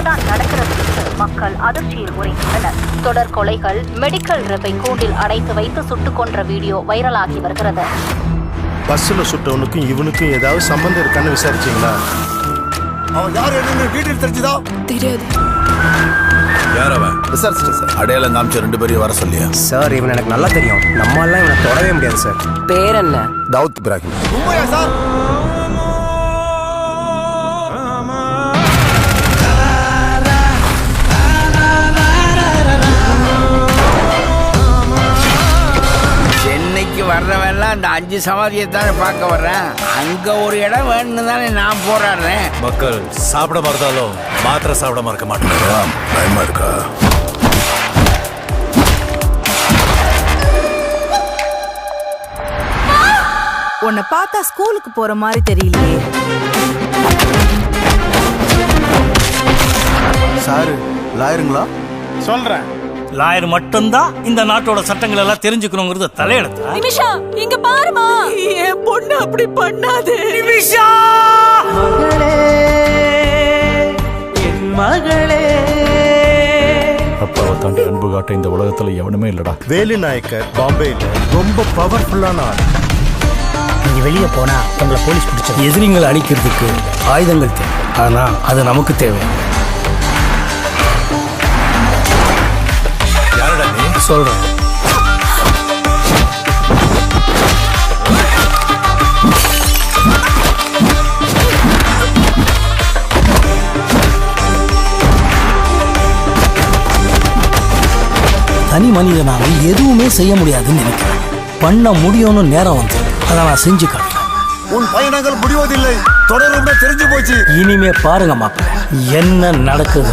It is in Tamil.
என்னதான் நடக்கிறது என்று மக்கள் அதிர்ச்சியில் உரைத்துள்ளனர். தொடர் கொலைகள், மெடிக்கல் ரெப்பை கூண்டில் அடைத்து வைத்து சுட்டுக் கொன்ற வீடியோ வைரலாகி வருகிறது. பஸ்ஸில் சுட்டவனுக்கும் இவனுக்கும் ஏதாவது சம்பந்தம் இருக்கான்னு விசாரிச்சீங்களா? அவன் யார் என்னன்னு டீட்டெயில் தெரிஞ்சுதா? தெரியாது. யார் அவன்? விசாரிச்சிட்டேன் சார். அடையாளம் காமிச்ச 2 பேரையும் வர சொல்லியா? சார் இவன் எனக்கு நல்லா தெரியும். நம்மளால இவனை தொடவே முடியாது சார். பேர் என்ன? தாவூத் இப்ராஹிம். உண்மையா சார்? சென்னைக்கு வர்றவெல்லாம் அந்த 5 சமாதியை தானே பார்க்க வர்றேன். அங்க ஒரு இடம் வேணும்னு தானே நான் போராடுறேன். மக்கள் சாப்பிட மறந்தாலும் மாத்திரை சாப்பிட மறக்க மாட்டாங்க. பயமா இருக்கா? உன்னை பார்த்தா ஸ்கூலுக்கு போற மாதிரி தெரியலையே. சாரு லாயருங்களா? சொல்றேன். லாயர் மட்டும்தான் இந்த நாட்டோட சட்டங்கள் எல்லாம் தெரிஞ்சுக்கணுங்கிறது தலையெழுத்தா? நிமிஷா இங்க பாருமா. என் பொண்ணு அப்படி பண்ணாது. நிமிஷா என் மகளே. அப்பாவை தாண்டி அன்பு காட்ட இந்த உலகத்துல எவனுமே இல்லடா. வேலு நாயக்கர் பாம்பேல ரொம்ப பவர்ஃபுல்லான ஆள். நீங்க வெளியே போனா உங்களை போலீஸ் பிடிச்சது. எதிரிங்களை அழிக்கிறதுக்கு ஆயுதங்கள் தேவை, ஆனா அது நமக்கு தேவை. யாரடா நீ? சொல்றேன். தனி மனிதனால எதுவுமே செய்ய முடியாதுன்னு நினைக்கிறேன். பண்ண முடியும்னு நேரம் வந்து அதை நான் செஞ்சு காட்டுறேன். உன் பயணங்கள் முடிவதில்லை, தொடரும் தெரிஞ்சு போச்சு. இனிமே பாருங்க மாப்பிள்ள என்ன நடக்குது.